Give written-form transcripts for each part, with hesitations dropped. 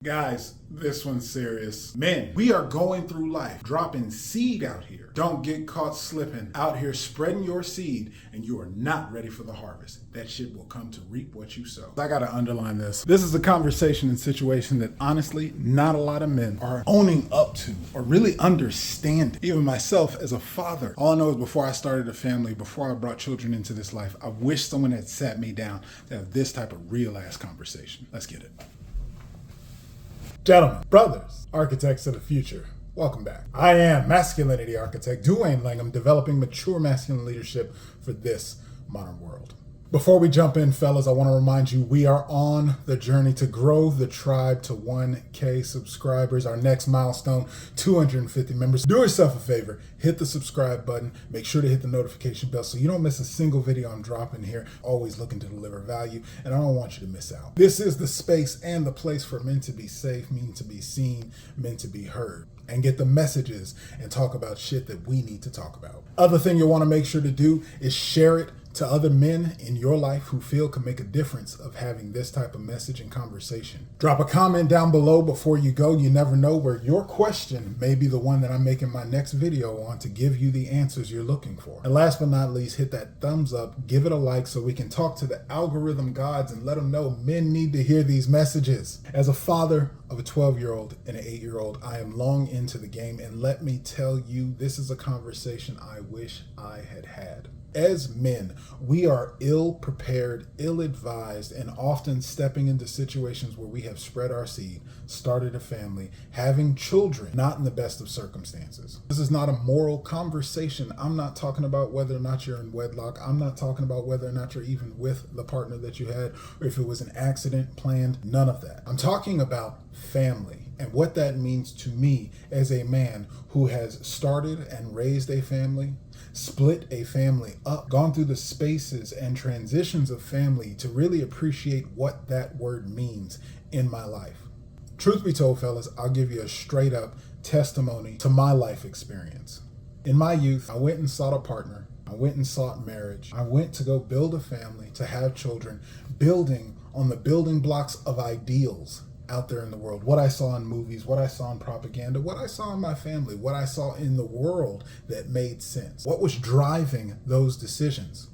Guys, this one's serious. Men, we are going through life, dropping seed out here. Don't get caught slipping out here spreading your seed and you are not ready for the harvest. That shit will come to reap what you sow. I gotta underline this. This is a conversation and situation that honestly, not a lot of men are owning up to or really understand. Even myself as a father, all I know is before I started a family, before I brought children into this life, I wish someone had sat me down to have this type of real ass conversation. Let's get it. Gentlemen, brothers, architects of the future, welcome back. I am masculinity architect Duwayne Langham, developing mature masculine leadership for this modern world. Before we jump in, fellas, I want to remind you we are on the journey to grow the tribe to 1K subscribers. Our next milestone, 250 members. Do yourself a favor, hit the subscribe button. Make sure to hit the notification bell so you don't miss a single video I'm dropping here. Always looking to deliver value, and I don't want you to miss out. This is the space and the place for men to be safe, men to be seen, men to be heard, and get the messages and talk about shit that we need to talk about. Other thing you'll want to make sure to do is share it to other men in your life who feel can make a difference of having this type of message and conversation. Drop a comment down below before you go. You never know where your question may be the one that I'm making my next video on to give you the answers you're looking for. And last but not least, hit that thumbs up, give it a like so we can talk to the algorithm gods and let them know men need to hear these messages. As a father of a 12-year-old and an 8-year-old, I am long into the game, and let me tell you, this is a conversation I wish I had had. As men, we are ill-prepared, ill-advised, and often stepping into situations where we have spread our seed, started a family, having children, not in the best of circumstances. This is not a moral conversation. I'm not talking about whether or not you're in wedlock. I'm not talking about whether or not you're even with the partner that you had, or if it was an accident planned, none of that. I'm talking about family and what that means to me as a man who has started and raised a family, split a family up, gone through the spaces and transitions of family to really appreciate what that word means in my life. Truth be told, fellas, I'll give you a straight up testimony to my life experience. In my youth, I went and sought a partner. I went and sought marriage. I went to go build a family, to have children, building on the building blocks of ideals out there in the world, what I saw in movies, what I saw in propaganda, what I saw in my family, what I saw in the world that made sense. What was driving those decisions?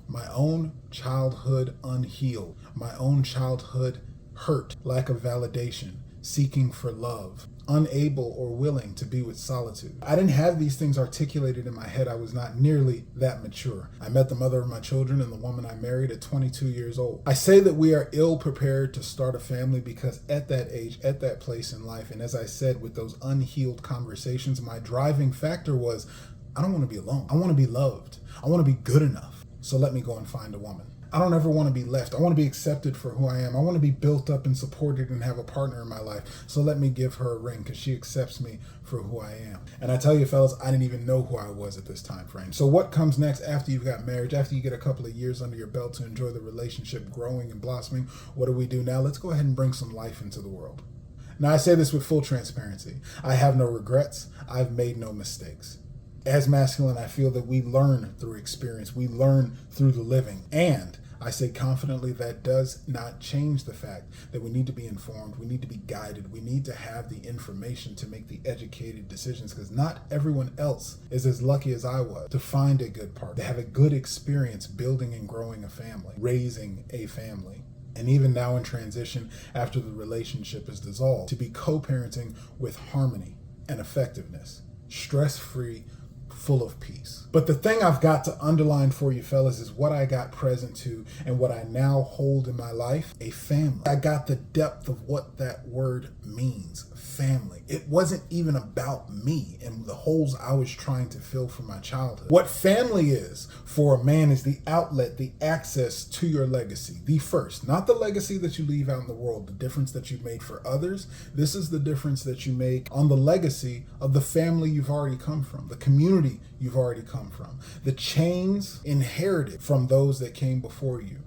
My own childhood unhealed, my own childhood hurt, lack of validation, seeking for love, unable or willing to be with solitude. I didn't have these things articulated in my head. I was not nearly that mature. I met the mother of my children and the woman I married at 22 years old. I say that we are ill prepared to start a family because at that age, at that place in life, and as I said, with those unhealed conversations, my driving factor was, I don't want to be alone. I want to be loved. I want to be good enough. So let me go and find a woman. I don't ever want to be left. I want to be accepted for who I am. I want to be built up and supported and have a partner in my life. So let me give her a ring because she accepts me for who I am. And I tell you, fellas, I didn't even know who I was at this time frame. So what comes next after you've got marriage, after you get a couple of years under your belt to enjoy the relationship growing and blossoming? What do we do now? Let's go ahead and bring some life into the world. Now, I say this with full transparency. I have no regrets. I've made no mistakes. As masculine, I feel that we learn through experience. We learn through the living. And I say confidently that does not change the fact that we need to be informed, we need to be guided, we need to have the information to make the educated decisions, because not everyone else is as lucky as I was to find a good partner, to have a good experience building and growing a family, raising a family. And even now in transition, after the relationship is dissolved, to be co-parenting with harmony and effectiveness, stress-free, full of peace. But the thing I've got to underline for you fellas is what I got present to and what I now hold in my life, a family. I got the depth of what that word means, family. It wasn't even about me and the holes I was trying to fill from my childhood. What family is for a man is the outlet, the access to your legacy. The first, not the legacy that you leave out in the world, the difference that you've made for others. This is the difference that you make on the legacy of the family you've already come from, the community you've already come from, the chains inherited from those that came before you,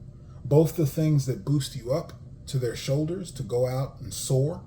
both the things that boost you up to their shoulders to go out and soar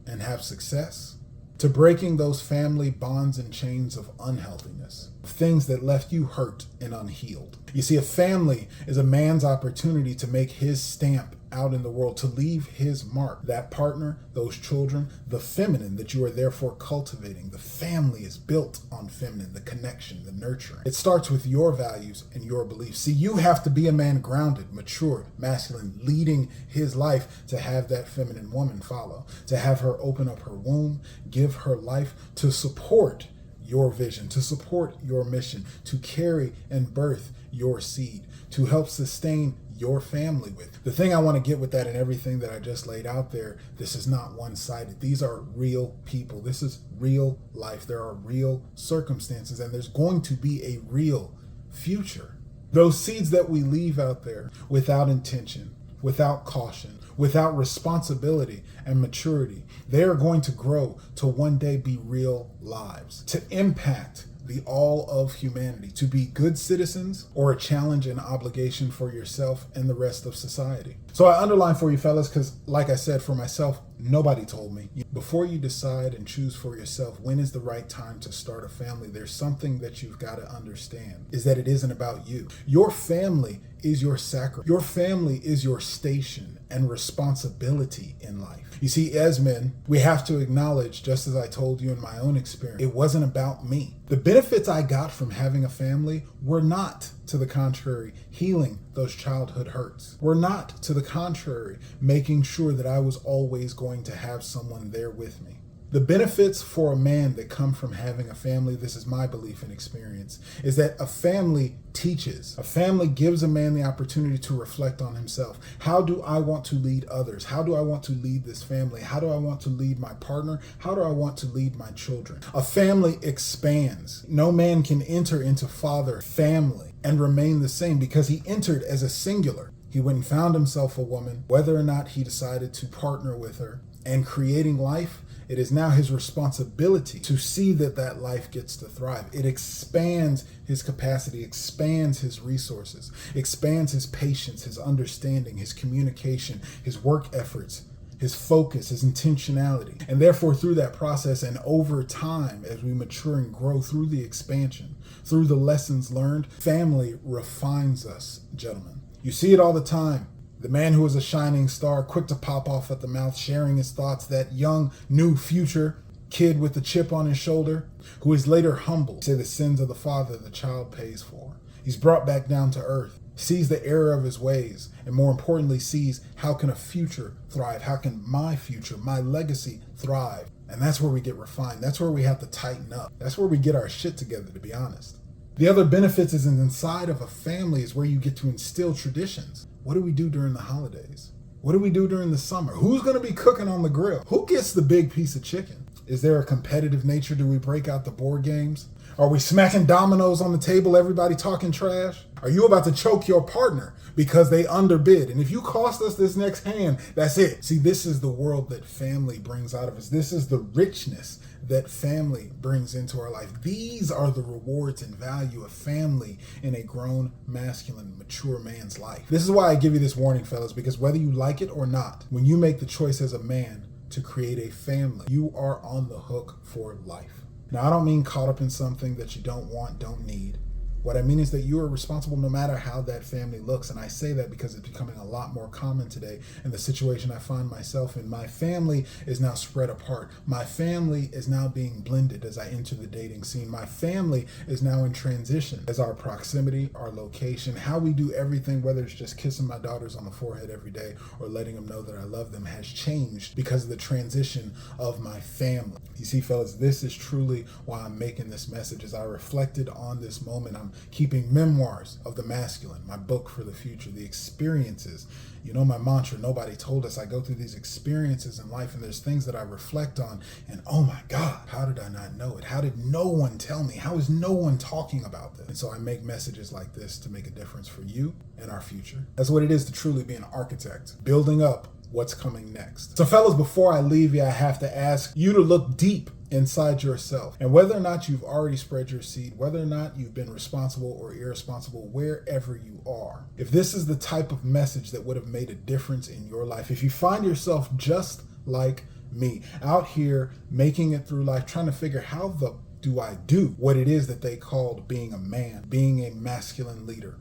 and have success, to breaking those family bonds and chains of unhealthiness, things that left you hurt and unhealed. You see, a family is a man's opportunity to make his stamp out in the world to leave his mark. That partner, those children, the feminine that you are therefore cultivating. The family is built on feminine, the connection, the nurturing. It starts with your values and your beliefs. See, you have to be a man grounded, mature, masculine, leading his life to have that feminine woman follow, to have her open up her womb, give her life to support your vision, to support your mission, to carry and birth your seed, to help sustain your family with. The thing I want to get with that and everything that I just laid out there, this is not one-sided. These are real people. This is real life. There are real circumstances, and there's going to be a real future. Those seeds that we leave out there without intention, without caution, without responsibility and maturity, they are going to grow to one day be real lives, to impact the all of humanity, to be good citizens or a challenge and obligation for yourself and the rest of society. So I underline for you fellas, because like I said, for myself, nobody told me. Before you decide and choose for yourself when is the right time to start a family, there's something that you've got to understand, is that it isn't about you. Your family is your sacrifice. Your family is your station and responsibility in life. You see, as men, we have to acknowledge, just as I told you in my own experience, it wasn't about me. The benefits I got from having a family were not, to the contrary, healing those childhood hurts. Were not, to the contrary, making sure that I was always going to have someone there with me. The benefits for a man that come from having a family, this is my belief and experience, is that a family teaches. A family gives a man the opportunity to reflect on himself. How do I want to lead others? How do I want to lead this family? How do I want to lead my partner? How do I want to lead my children? A family expands. No man can enter into father family and remain the same because he entered as a singular. He went and found himself a woman, whether or not he decided to partner with her and creating life. It is now his responsibility to see that that life gets to thrive. It expands his capacity, expands his resources, expands his patience, his understanding, his communication, his work efforts, his focus, his intentionality. And therefore, through that process and over time, as we mature and grow through the expansion, through the lessons learned, family refines us, gentlemen. You see it all the time. The man who was a shining star, quick to pop off at the mouth, sharing his thoughts, that young, new future kid with the chip on his shoulder, who is later humbled. Say the sins of the father the child pays for. He's brought back down to earth, sees the error of his ways, and more importantly, sees how can a future thrive? How can my future, my legacy thrive? And that's where we get refined. That's where we have to tighten up. That's where we get our shit together, to be honest. The other benefits is inside of a family is where you get to instill traditions. What do we do during the holidays? What do we do during the summer? Who's going to be cooking on the grill? Who gets the big piece of chicken? Is there a competitive nature? Do we break out the board games? Are we smacking dominoes on the table, everybody talking trash? Are you about to choke your partner because they underbid? And if you cost us this next hand, that's it. See, this is the world that family brings out of us. This is the richness that family brings into our life. These are the rewards and value of family in a grown, masculine, mature man's life. This is why I give you this warning, fellas, because whether you like it or not, when you make the choice as a man to create a family, you are on the hook for life. Now, I don't mean caught up in something that you don't want, don't need. What I mean is that you are responsible no matter how that family looks. And I say that because it's becoming a lot more common today. In the situation I find myself in, my family is now spread apart. My family is now being blended as I enter the dating scene. My family is now in transition as our proximity, our location, how we do everything, whether it's just kissing my daughters on the forehead every day or letting them know that I love them, has changed because of the transition of my family. You see, fellas, this is truly why I'm making this message. As I reflected on this moment, I'm keeping memoirs of the masculine, my book for the future, the experiences. You know my mantra, nobody told us. I go through these experiences in life and there's things that I reflect on and oh my God, how did I not know it? How did no one tell me? How is no one talking about this? And so I make messages like this to make a difference for you and our future. That's what it is to truly be an architect, building up what's coming next. So fellas, before I leave you, I have to ask you to look deep inside yourself. And whether or not you've already spread your seed, whether or not you've been responsible or irresponsible, wherever you are, if this is the type of message that would have made a difference in your life, if you find yourself just like me, out here making it through life, trying to figure how the do I do what it is that they called being a man, being a masculine leader,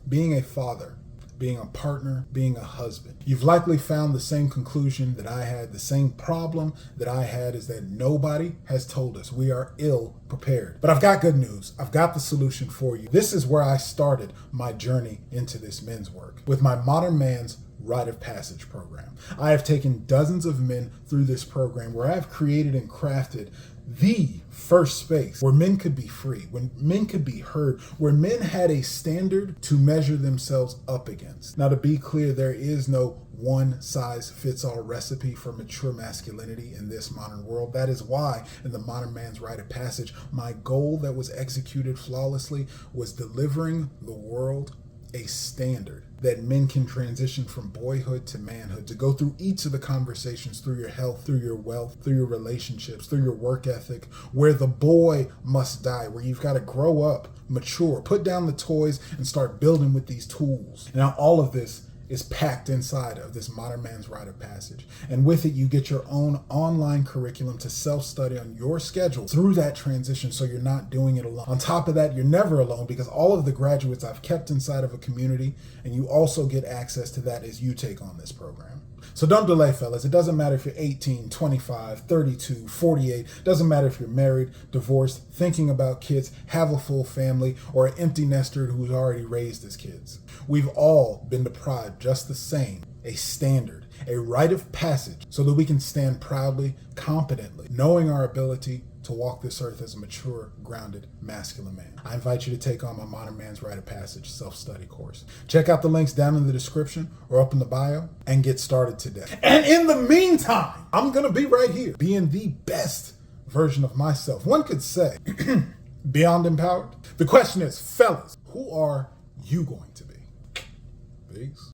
being a father, being a partner, being a husband. You've likely found the same conclusion that I had. The same problem that I had is that nobody has told us we are ill prepared. But I've got good news. I've got the solution for you. This is where I started my journey into this men's work with my Modern Man's Rite of Passage program. I have taken dozens of men through this program where I've created and crafted the first space where men could be free, when men could be heard, where men had a standard to measure themselves up against. Now, to be clear, there is no one-size-fits-all recipe for mature masculinity in this modern world. That is why in the Modern Man's Rite of Passage, my goal that was executed flawlessly was delivering the world a standard that men can transition from boyhood to manhood, to go through each of the conversations, through your health, through your wealth, through your relationships, through your work ethic, where the boy must die, where you've got to grow up, mature, put down the toys and start building with these tools. Now, all of this is packed inside of this Modern Man's Rite of Passage. And with it, you get your own online curriculum to self-study on your schedule through that transition, so you're not doing it alone. On top of that, you're never alone, because all of the graduates I've kept inside of a community, and you also get access to that as you take on this program. So don't delay, fellas. It doesn't matter if you're 18, 25, 32, 48. Doesn't matter if you're married, divorced, thinking about kids, have a full family, or an empty nester who's already raised his kids. We've all been deprived just the same, a standard, a rite of passage, so that we can stand proudly, competently, knowing our ability to walk this earth as a mature, grounded, masculine man. I invite you to take on my Modern Man's Rite of Passage self-study course. Check out the links down in the description or up in the bio and get started today. And in the meantime, I'm going to be right here, being the best version of myself. One could say, beyond empowered. The question is, fellas, who are you going to be? Peace.